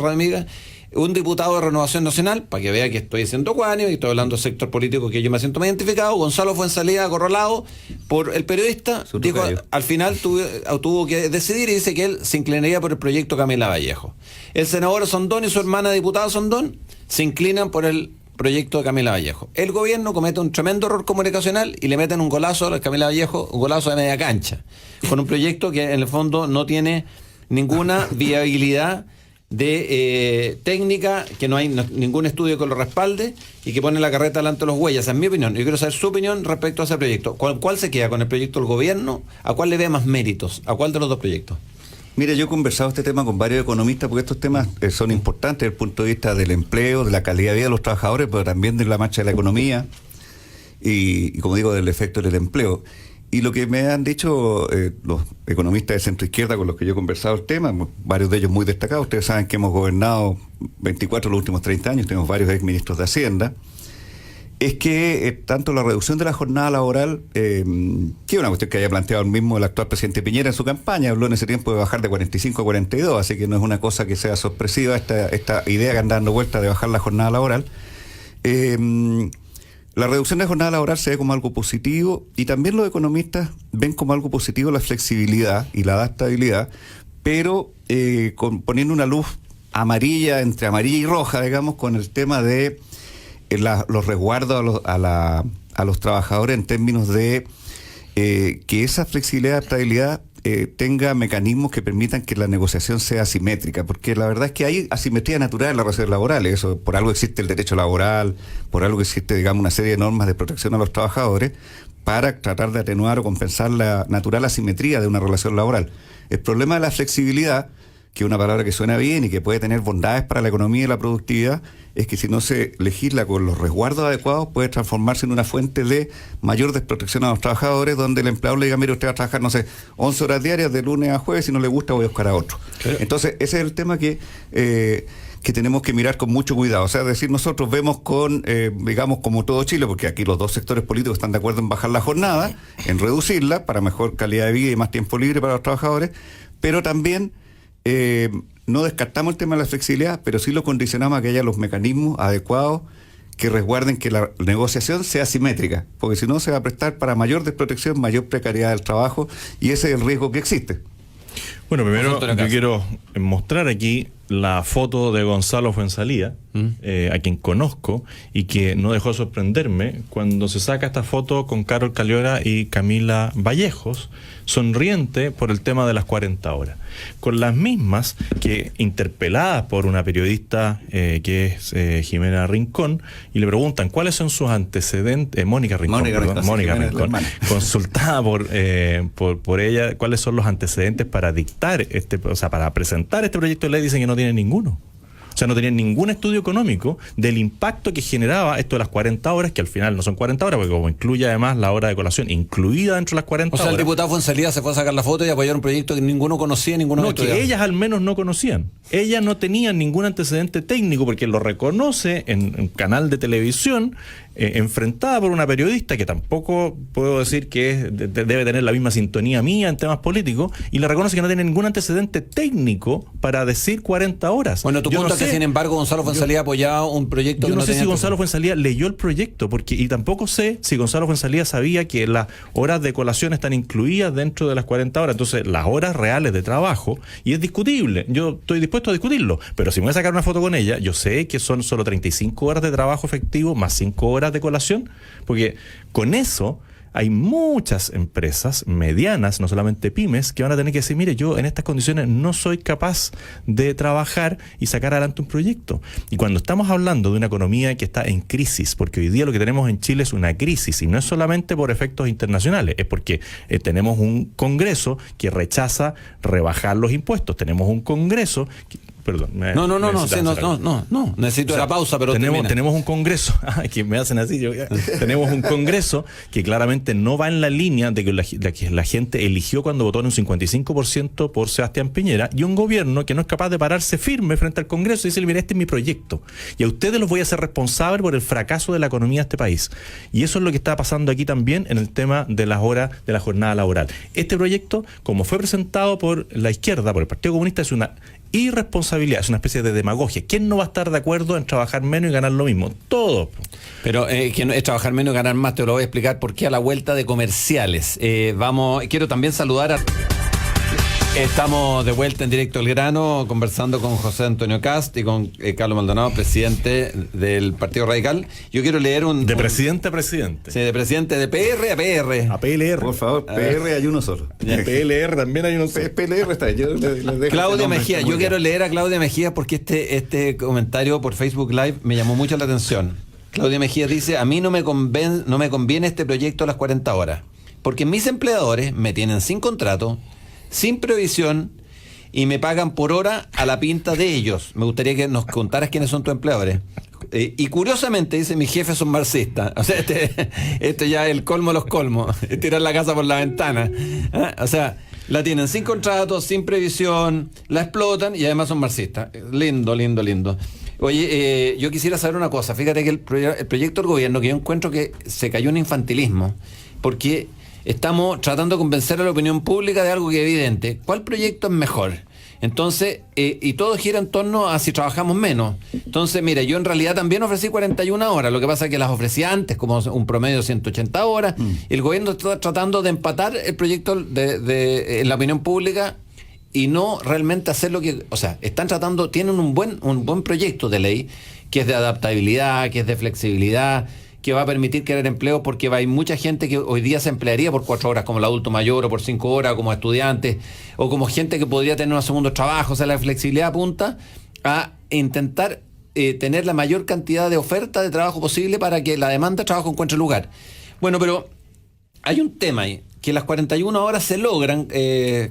un diputado de Renovación Nacional, para que vea que estoy diciendo cuánio y estoy hablando del sector político que yo me siento más identificado, Gonzalo Fuenzalía, acorralado por el periodista, dijo, al final tuvo que decidir y dice que él se inclinaría por el proyecto Camila Vallejo. El senador Sondón y su hermana diputada Sondón se inclinan por el proyecto de Camila Vallejo. El gobierno comete un tremendo error comunicacional y le meten un golazo a Camila Vallejo, un golazo de media cancha, con un proyecto que en el fondo no tiene ninguna viabilidad de técnica, que no hay ningún estudio que lo respalde y que pone la carreta delante de los bueyes. Esa es mi opinión. Yo quiero saber su opinión respecto a ese proyecto. ¿Cuál se queda con el proyecto del gobierno? ¿A cuál le ve más méritos? ¿A cuál de los dos proyectos? Mira, yo he conversado este tema con varios economistas porque estos temas son importantes desde el punto de vista del empleo, de la calidad de vida de los trabajadores, pero también de la marcha de la economía y como digo, del efecto del empleo. Y lo que me han dicho los economistas de centro izquierda con los que yo he conversado el tema, varios de ellos muy destacados, ustedes saben que hemos gobernado 24 los últimos 30 años, tenemos varios exministros de Hacienda, es que tanto la reducción de la jornada laboral, que es una cuestión que haya planteado el mismo el actual presidente Piñera en su campaña, habló en ese tiempo de bajar de 45 a 42, así que no es una cosa que sea sorpresiva esta idea que anda dando vuelta de bajar la jornada laboral. La reducción de jornada laboral se ve como algo positivo, y también los economistas ven como algo positivo la flexibilidad y la adaptabilidad, pero poniendo una luz amarilla, entre amarilla y roja, digamos, con el tema de los resguardos a los trabajadores en términos de que esa flexibilidad y adaptabilidad tenga mecanismos que permitan que la negociación sea asimétrica, porque la verdad es que hay asimetría natural en las relaciones laborales. Eso, por algo existe el derecho laboral, por algo existe, digamos, una serie de normas de protección a los trabajadores para tratar de atenuar o compensar la natural asimetría de una relación laboral. El problema de la flexibilidad, que es una palabra que suena bien y que puede tener bondades para la economía y la productividad, es que si no se legisla con los resguardos adecuados, puede transformarse en una fuente de mayor desprotección a los trabajadores, donde el empleador le diga: mire, usted va a trabajar, no sé, 11 horas diarias de lunes a jueves, si no le gusta voy a buscar a otro. Entonces, ese es el tema que tenemos que mirar con mucho cuidado. O sea, es decir, nosotros vemos digamos, como todo Chile, porque aquí los dos sectores políticos están de acuerdo en bajar la jornada, en reducirla, para mejor calidad de vida y más tiempo libre para los trabajadores, pero también no descartamos el tema de la flexibilidad, pero sí lo condicionamos a que haya los mecanismos adecuados que resguarden que la negociación sea simétrica, porque si no se va a prestar para mayor desprotección, mayor precariedad del trabajo, y ese es el riesgo que existe. Bueno, primero yo quiero mostrar aquí la foto de Gonzalo Fuenzalía, a quien conozco y que no dejó de sorprenderme cuando se saca esta foto con Carol Calliora y Camila Vallejos, sonriente por el tema de las 40 horas. Con las mismas que, interpeladas por una periodista que es Jimena Rincón, y le preguntan cuáles son sus antecedentes, Mónica Rincón, consultada por ella, cuáles son los antecedentes para dictar para presentar este proyecto de ley, dicen que no tienen ninguno. O sea, no tenían ningún estudio económico del impacto que generaba esto de las 40 horas, que al final no son 40 horas, porque como incluye además la hora de colación incluida dentro de las 40 horas. O sea, el diputado Fuenzalía se fue a sacar la foto y apoyar un proyecto que ninguno conocía, ninguno estudiaba. Que ellas al menos no conocían. Ellas no tenían ningún antecedente técnico, porque lo reconoce en un canal de televisión, enfrentada por una periodista que tampoco puedo decir que debe tener la misma sintonía mía en temas políticos, y le reconoce que no tiene ningún antecedente técnico para decir 40 horas. Bueno, tu punto es que, sin embargo, Gonzalo Fuenzalía apoyaba un proyecto que no tenía... Yo no sé si Gonzalo Fuenzalía leyó el proyecto, y tampoco sé si Gonzalo Fuenzalía sabía que las horas de colación están incluidas dentro de las 40 horas, entonces las horas reales de trabajo, y es discutible, yo estoy dispuesto a discutirlo, pero si me voy a sacar una foto con ella, yo sé que son solo 35 horas de trabajo efectivo más 5 horas de colación, porque con eso hay muchas empresas medianas, no solamente pymes, que van a tener que decir: mire, yo en estas condiciones no soy capaz de trabajar y sacar adelante un proyecto. Y cuando estamos hablando de una economía que está en crisis, porque hoy día lo que tenemos en Chile es una crisis, y no es solamente por efectos internacionales, es porque tenemos un Congreso que rechaza rebajar los impuestos, tenemos un Congreso Perdón. No. Necesito la pausa, pero tenemos un Congreso que me hacen así. Tenemos un Congreso que claramente no va en la línea de que la gente eligió cuando votó en un 55% por Sebastián Piñera, y un gobierno que no es capaz de pararse firme frente al Congreso y decir: mira, este es mi proyecto, y a ustedes los voy a hacer responsables por el fracaso de la economía de este país. Y eso es lo que está pasando aquí también en el tema de las horas de la jornada laboral. Este proyecto, como fue presentado por la izquierda, por el Partido Comunista, es una irresponsabilidad, es una especie de demagogia. ¿Quién no va a estar de acuerdo en trabajar menos y ganar lo mismo? Todo. Pero que no es trabajar menos y ganar más, te lo voy a explicar por qué a la vuelta de comerciales. Quiero también saludar a... Estamos de vuelta en Directo al Grano, conversando con José Antonio Cast y con Carlos Maldonado, presidente del Partido Radical. Yo quiero leer de presidente a presidente. Sí, de presidente de PR a PR. A PLR. Por favor, PR hay uno solo. PLR también hay uno solo. PLR está ahí. Claudia Mejía. Yo quiero leer a Claudia Mejía porque este comentario por Facebook Live me llamó mucho la atención. Claudia Mejía dice: a mí no me conviene este proyecto a las 40 horas, porque mis empleadores me tienen sin contrato, sin previsión, y me pagan por hora a la pinta de ellos. Me gustaría que nos contaras quiénes son tus empleadores. Y curiosamente dice: mis jefes son marxistas. O sea, este ya es el colmo de los colmos. Tirar la casa por la ventana. O sea, la tienen sin contrato, sin previsión, la explotan y además son marxistas. Lindo. Oye, yo quisiera saber una cosa. Fíjate que el proyecto del gobierno, que yo encuentro que se cayó en infantilismo, porque estamos tratando de convencer a la opinión pública de algo que es evidente. ¿Cuál proyecto es mejor? Entonces, y todo gira en torno a si trabajamos menos. Entonces, mira, yo en realidad también ofrecí 41 horas. Lo que pasa es que las ofrecí antes, como un promedio de 180 horas. El gobierno está tratando de empatar el proyecto en la opinión pública y no realmente hacer lo que... O sea, están tratando, tienen un buen proyecto de ley que es de adaptabilidad, que es de flexibilidad, que va a permitir crear empleo, porque hay mucha gente que hoy día se emplearía por 4 horas, como el adulto mayor, o por 5 horas, como estudiantes, o como gente que podría tener un segundo trabajo. O sea, la flexibilidad apunta a intentar tener la mayor cantidad de oferta de trabajo posible para que la demanda de trabajo encuentre lugar. Bueno, pero hay un tema ahí, que las 41 horas se logran,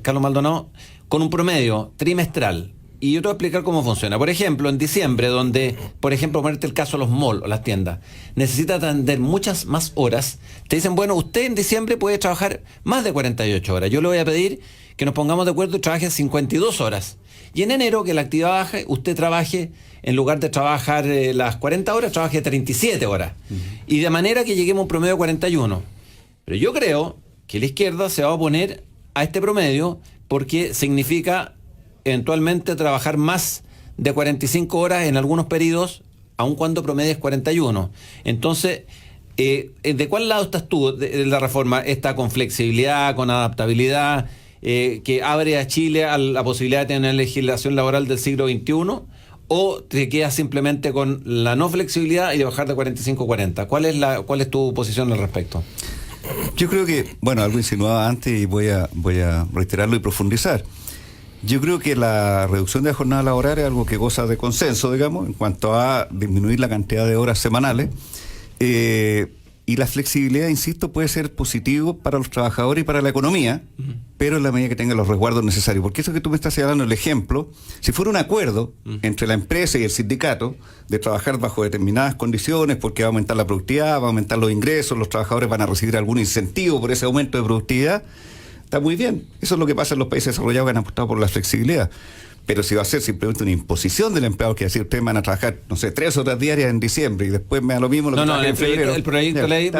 Carlos Maldonado, con un promedio trimestral. Y yo te voy a explicar cómo funciona. Por ejemplo, en diciembre, donde, por ejemplo, ponerte el caso de los malls o las tiendas, necesita atender muchas más horas, te dicen, bueno, usted en diciembre puede trabajar más de 48 horas. Yo le voy a pedir que nos pongamos de acuerdo y trabaje 52 horas. Y en enero, que la actividad baje, usted trabaje, en lugar de trabajar las 40 horas, trabaje 37 horas. Y de manera que lleguemos a un promedio de 41. Pero yo creo que la izquierda se va a oponer a este promedio porque significa eventualmente trabajar más de 45 horas en algunos periodos, aun cuando promedies 41. Entonces, ¿de cuál lado estás tú de la reforma? ¿Está con flexibilidad, con adaptabilidad, que abre a Chile a la posibilidad de tener legislación laboral del siglo XXI? ¿O te quedas simplemente con la no flexibilidad y de bajar de 45 a 40? ¿Cuál es tu posición al respecto? Yo creo que, bueno, algo insinuaba antes y voy a reiterarlo y profundizar. Yo creo que la reducción de la jornada laboral es algo que goza de consenso, digamos, en cuanto a disminuir la cantidad de horas semanales. Y la flexibilidad, insisto, puede ser positivo para los trabajadores y para la economía, pero en la medida que tenga los resguardos necesarios. Porque eso que tú me estás señalando, el ejemplo, si fuera un acuerdo entre la empresa y el sindicato de trabajar bajo determinadas condiciones, porque va a aumentar la productividad, va a aumentar los ingresos, los trabajadores van a recibir algún incentivo por ese aumento de productividad, está muy bien. Eso es lo que pasa en los países desarrollados que han apostado por la flexibilidad. Pero si va a ser simplemente una imposición del empleado, que decir, ustedes van a trabajar, no sé, 3 horas diarias en diciembre y después me da lo mismo lo que trabajan en febrero. El proyecto de ley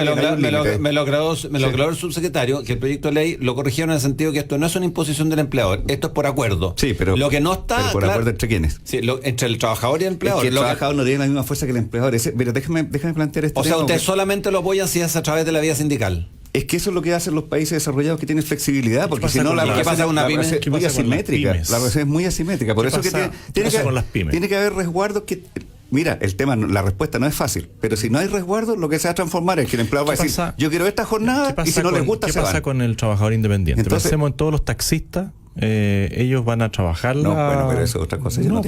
me lo aclaró el subsecretario, que el proyecto de ley lo corrigieron en el sentido que esto no es una imposición del empleador, esto es por acuerdo. Sí, pero lo que no está, pero por acuerdo entre quiénes. Sí, entre el trabajador y el empleador. Es que el trabajador no tiene la misma fuerza que el empleador. Mira, déjame plantear esto. O sea, ustedes solamente lo apoyan si es a través de la vía sindical. Es que eso es lo que hacen los países desarrollados que tienen flexibilidad, porque si no la relación es muy asimétrica. La relación es muy asimétrica. Por eso que tiene que haber resguardos que... Mira, el tema, la respuesta no es fácil, pero si no hay resguardo, lo que se va a transformar es que el empleado va a decir, yo quiero esta jornada y si no les gusta, se van. ¿Qué pasa con el trabajador independiente? Entonces, pensemos en todos los taxistas. Ellos van a trabajar No, bueno, pero eso es otra cosa. Ellos no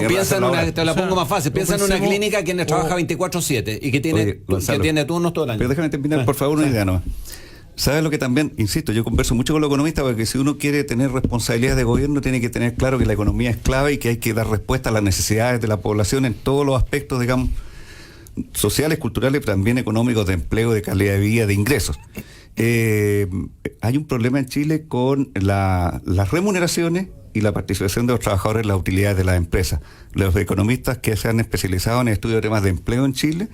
piensa en una, te la pongo más fácil. Piensa en una clínica que trabaja 24/7 y que tiene turnos todo el año. Pero déjame terminar, por favor, una idea nomás. ¿Sabes lo que también, insisto, yo converso mucho con los economistas, porque si uno quiere tener responsabilidades de gobierno, tiene que tener claro que la economía es clave y que hay que dar respuesta a las necesidades de la población en todos los aspectos, digamos, sociales, culturales, pero también económicos, de empleo, de calidad de vida, de ingresos. Hay un problema en Chile con las remuneraciones y la participación de los trabajadores en las utilidades de las empresas. Los economistas que se han especializado en estudios de temas de empleo en Chile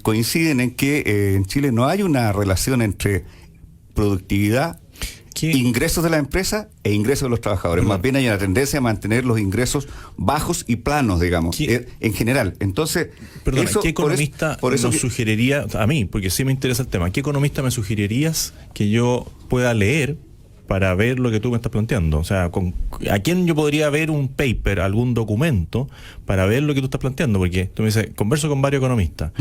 coinciden en que en Chile no hay una relación entre productividad, ingresos de la empresa e ingresos de los trabajadores. Más bien hay una tendencia a mantener los ingresos bajos y planos, digamos, en general. Entonces, ¿qué economista nos sugeriría, a mí, porque sí me interesa el tema, qué economista me sugerirías que yo pueda leer para ver lo que tú me estás planteando? O sea, ¿a quién yo podría ver un paper, algún documento, para ver lo que tú estás planteando? Porque tú me dices, converso con varios economistas.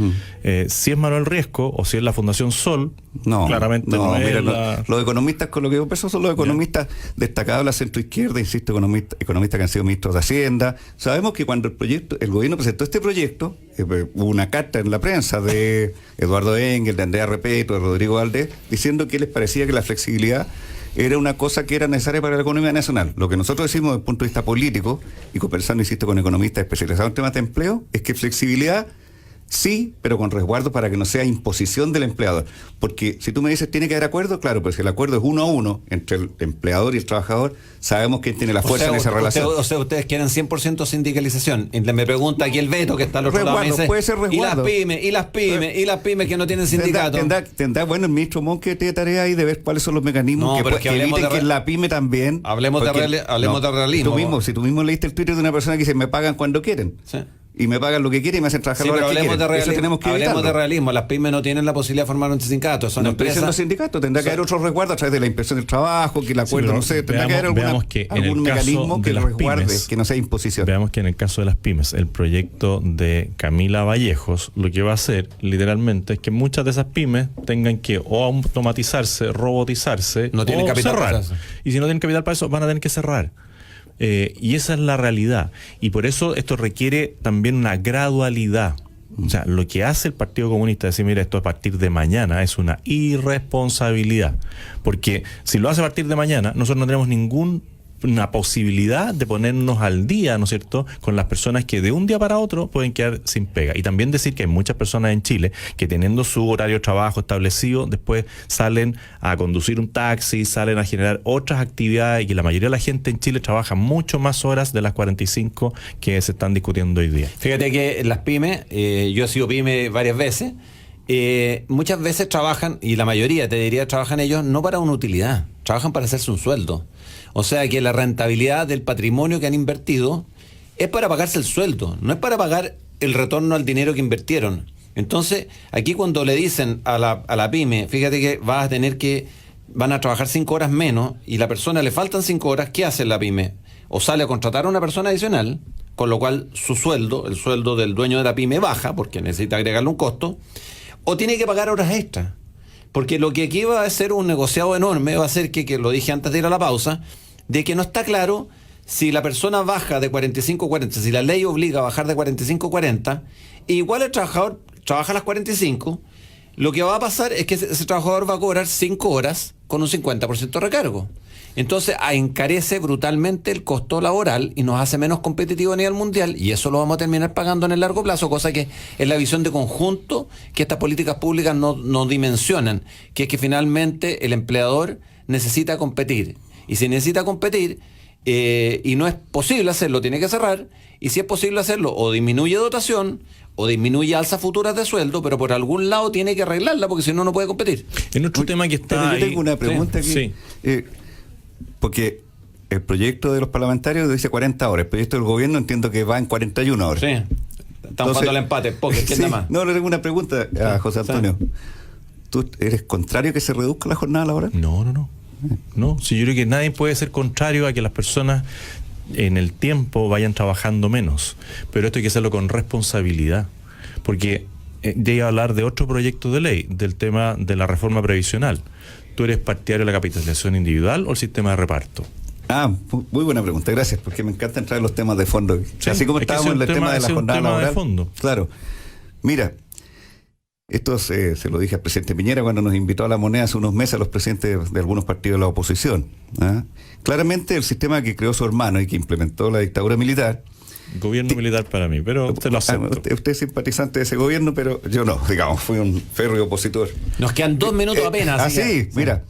Si es Manuel Riesco o si es la Fundación Sol, claramente no es mira, los economistas con lo que yo converso son los economistas destacados de la centroizquierda, insisto, economistas que han sido ministros de Hacienda. Sabemos que cuando el gobierno presentó este proyecto, hubo una carta en la prensa de Eduardo Engel, de Andrea Repeto, de Rodrigo Valdés, diciendo que les parecía que la flexibilidad era una cosa que era necesaria para la economía nacional. Lo que nosotros decimos desde el punto de vista político, y conversando, insisto, con economistas especializados en temas de empleo, es que flexibilidad Sí, pero con resguardo para que no sea imposición del empleador. Porque si tú me dices tiene que haber acuerdo, claro, pero si el acuerdo es 1 a 1 entre el empleador y el trabajador, sabemos quién tiene la fuerza en esa relación. O sea, ustedes quieren 100% sindicalización. Y me pregunta aquí el Beto, que está al otro lado, me dice, puede ser resguardo. y las pymes que no tienen sindicato. Tendrá, bueno, el ministro Mon que tiene tarea ahí de ver cuáles son los mecanismos que eviten que la pyme también. Hablemos de realismo. Si tú mismo leíste el Twitter de una persona que dice me pagan cuando quieren. Sí. Y me pagan lo que quieren y me hacen trabajar lo que quieren. Eso tenemos que evitarlo. Hablemos de realismo. Las pymes no tienen la posibilidad de formar un sindicato. Son empresas. Los sindicatos tendrá que haber otro resguardo a través de la inspección del trabajo, que el acuerdo, no sé, tendrá que haber algún mecanismo que resguarde, pymes, que no sea imposición. Veamos que en el caso de las pymes, el proyecto de Camila Vallejos, lo que va a hacer literalmente es que muchas de esas pymes tengan que o automatizarse, robotizarse, no tienen capital cerrar. Para eso. Y si no tienen capital para eso, van a tener que cerrar. Y esa es la realidad. Y por eso esto requiere también una gradualidad. O sea, lo que hace el Partido Comunista decir, mira, esto a partir de mañana es una irresponsabilidad. Porque si lo hace a partir de mañana, nosotros no tenemos ninguna posibilidad de ponernos al día, ¿no es cierto?, con las personas que de un día para otro pueden quedar sin pega. Y también decir que hay muchas personas en Chile que teniendo su horario de trabajo establecido, después salen a conducir un taxi, salen a generar otras actividades, y que la mayoría de la gente en Chile trabaja mucho más horas de las 45 que se están discutiendo hoy día. Fíjate que las pymes, yo he sido pyme varias veces, muchas veces trabajan, y la mayoría, te diría, trabajan ellos no para una utilidad, trabajan para hacerse un sueldo. O sea que la rentabilidad del patrimonio que han invertido es para pagarse el sueldo, no es para pagar el retorno al dinero que invirtieron. Entonces, aquí cuando le dicen a la pyme, fíjate que van a trabajar 5 horas menos y la persona le faltan 5 horas, ¿qué hace la pyme? O sale a contratar a una persona adicional, con lo cual su sueldo, el sueldo del dueño de la pyme baja, porque necesita agregarle un costo, o tiene que pagar horas extras. Porque lo que aquí va a ser un negociado enorme va a ser que lo dije antes de ir a la pausa, de que no está claro si la persona baja de 45 a 40, si la ley obliga a bajar de 45 a 40, igual el trabajador trabaja a las 45, lo que va a pasar es que ese trabajador va a cobrar 5 horas con un 50% de recargo. Entonces encarece brutalmente el costo laboral y nos hace menos competitivos a nivel mundial, y eso lo vamos a terminar pagando en el largo plazo, cosa que es la visión de conjunto que estas políticas públicas no dimensionan, que es que finalmente el empleador necesita competir, y si necesita competir y no es posible hacerlo, tiene que cerrar, y si es posible hacerlo, o disminuye dotación o disminuye alzas futuras de sueldo, pero por algún lado tiene que arreglarla, porque si no, no puede competir. En otro tema que está yo tengo una pregunta aquí. Sí. Porque el proyecto de los parlamentarios dice 40 horas, el proyecto del gobierno entiendo que va en 41 horas. Sí, estamos jugando al empate, porque ¿quién da más? No, le tengo una pregunta a José Antonio. Sí. ¿Tú eres contrario a que se reduzca la jornada laboral? No, si yo creo que nadie puede ser contrario a que las personas en el tiempo vayan trabajando menos, pero esto hay que hacerlo con responsabilidad, porque ya iba a hablar de otro proyecto de ley, del tema de la reforma previsional. ¿Tú eres partidario de la capitalización individual o el sistema de reparto? Muy buena pregunta, gracias, porque me encanta entrar en los temas de fondo. Sí, así como estábamos en el tema de la jornada laboral. De fondo. Claro. Mira, esto se lo dije al presidente Piñera cuando nos invitó a La Moneda hace unos meses a los presidentes de algunos partidos de la oposición. Claramente el sistema que creó su hermano y que implementó la dictadura militar. Gobierno militar para mí, pero usted lo acepta. Usted es simpatizante de ese gobierno, pero yo no, digamos, fui un férreo opositor. Nos quedan 2 minutos apenas. Mira.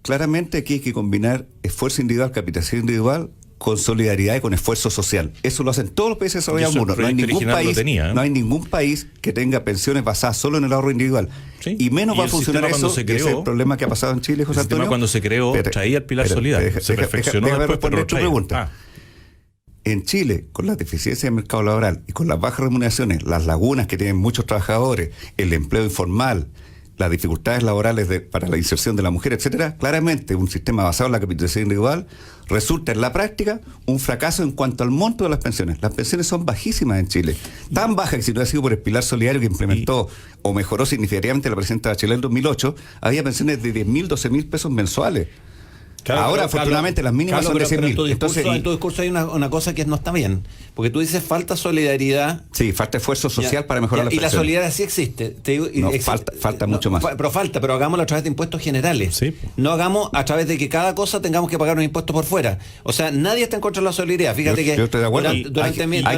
Claramente aquí hay que combinar esfuerzo individual, capitalización individual, con solidaridad y con esfuerzo social. Eso lo hacen todos los países desarrollados del mundo. No hay ningún país que tenga pensiones basadas solo en el ahorro individual. ¿Sí? Y menos va a funcionar eso. Ese es el problema que ha pasado en Chile, José Antonio. Cuando se creó, traía el pilar solidario. Se perfeccionó después, pero lo traía. En Chile, con la deficiencia del mercado laboral y con las bajas remuneraciones, las lagunas que tienen muchos trabajadores, el empleo informal, las dificultades laborales para la inserción de la mujer, etcétera, claramente un sistema basado en la capitalización individual resulta en la práctica un fracaso en cuanto al monto de las pensiones. Las pensiones son bajísimas en Chile, tan bajas que si no ha sido por el pilar solidario que implementó o mejoró significativamente la presidenta Bachelet en 2008, había pensiones de 10.000, 12.000 pesos mensuales. Claro, Ahora, pero, afortunadamente, Carlos, las mínimas son de pero 100.000. en tu discurso hay una cosa que no está bien. Porque tú dices falta solidaridad. Sí, falta esfuerzo social Ya, para mejorar las y la pensiones. solidaridad sí existe. Te digo, No, falta mucho más. Pero hagámoslo a través de impuestos generales. Sí. No hagamos a través de que cada cosa tengamos que pagar un impuesto por fuera. O sea, nadie está en contra de la solidaridad. Fíjate que Yo estoy de acuerdo. Hay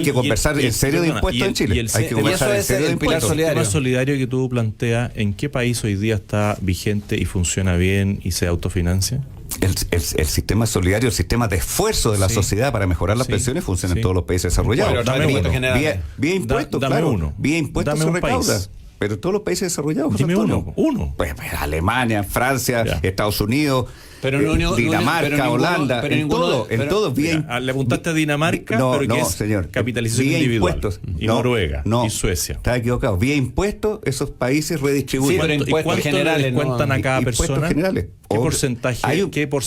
que y- conversar y- en serio de perdona, impuestos y en el- Chile. y el- Hay que y conversar eso en es serio de el pilar impuestos. solidario. El tema solidario que tú planteas, ¿en qué país hoy día está vigente y funciona bien y se autofinancia? El sistema solidario, el sistema de esfuerzo de la Sí. sociedad para mejorar las Sí. pensiones funciona Sí. en todos los países desarrollados. Bueno, dame vía, uno. Generales. vía impuestos, Dame claro. uno. Vía impuestos Dame se un país. recauda. Pero en todos los países desarrollados. José Dime Antonio. uno. Pues Alemania, Francia, Ya. Estados Unidos, Pero Dinamarca, pero ninguno- Holanda, pero en ninguno- todo, en pero- todo. Mira, le apuntaste a Dinamarca, no, pero que no, es señor. capitalización Vía individual. impuestos. Y No, Noruega, no, y Suecia. Está equivocado. Vía impuestos, esos países redistribuyen. Sí, pero ¿Y impuestos cuánto generales, le descuentan no? a cada Impuestos persona? generales. ¿Qué Obvio. porcentaje? Hay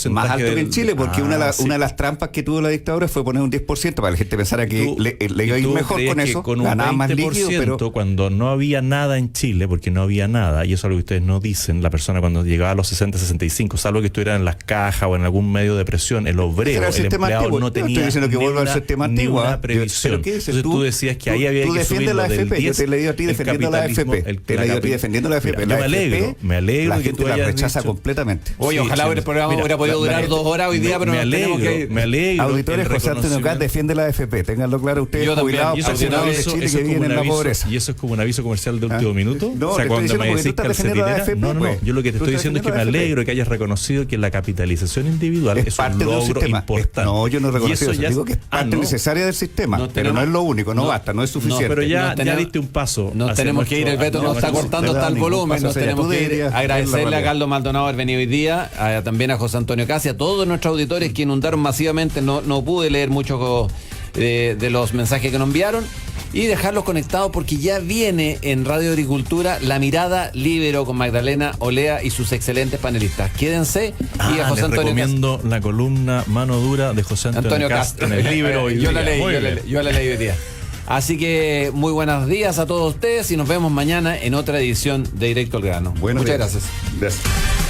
más alto que en Chile, porque una sí. de las trampas que tuvo la dictadura fue poner un 10% para que la gente pensara que Tú- le iba a y ir tú mejor creías con que eso, con un ganaba más líquido, 20%, pero cuando no había nada en Chile, porque no había nada, y eso es algo que ustedes no dicen, la persona cuando llegaba a los 60, 65, salvo que estuviera en las cajas o en algún medio de presión, el obrero, era el el sistema empleado antiguo. no Yo tenía estoy diciendo que ni vuelva al una- sistema ni antiguo, una ¿ah? previsión. ¿Pero qué dices? Entonces tú decías que ahí había tú que defiendes subirlo la del AFP, 10, yo te he leído a ti el defendiendo la capitalismo, AFP. Te he leído a ti defendiendo la AFP. Mira, La yo AFP, me alegro la que gente tú la hayas rechaza dicho. completamente. Oye, Sí, ojalá sí, el programa mira, hubiera podido durar 2 horas hoy día, pero me nos tenemos alegro, que ir. me alegro. Auditores, el José Antonio Cat reconocimiento- defiende la AFP, ténganlo claro ustedes, Yo también, jubilados, y eso es como pensionados de eso- Chile eso que es como viven un en la aviso- pobreza. Y eso es como un aviso comercial de último minuto. No, o te sea, estoy cuando diciendo me porque tú decís estás defendiendo la calcetinera. AFP, No, pues. yo lo que te Tú estoy estás diciendo es que me defendiendo la alegro que hayas reconocido que la capitalización individual es un parte de un logro sistema. importante. No, yo no Y reconozco eso. ya Digo que es parte no. necesaria del sistema, No pero no tenemos- es lo único, no basta, no es suficiente. Pero ya, Nos tenemos- ya diste un paso. Nos hacia tenemos que ir, el Beto nuestro- nos está nuestro- cortando no hasta el ningún volumen, paso nos sería. tenemos Tú que ir. deberías ver la Agradecerle a realidad. Carlos Maldonado haber venido hoy día, también a José Antonio Casi, a todos nuestros auditores que inundaron masivamente, no pude leer mucho de los mensajes que nos enviaron, y dejarlos conectados porque ya viene en Radio Agricultura La Mirada Libero con Magdalena Olea y sus excelentes panelistas. Quédense y a José les Antonio Cast. recomiendo la columna Mano Dura de José Antonio Cast en el libro hoy Yo la día. leí, Muy bien. yo la leí hoy día. Así que muy buenos días a todos ustedes y nos vemos mañana en otra edición de Directo al Grano. Buenos Muchas días. gracias. Gracias.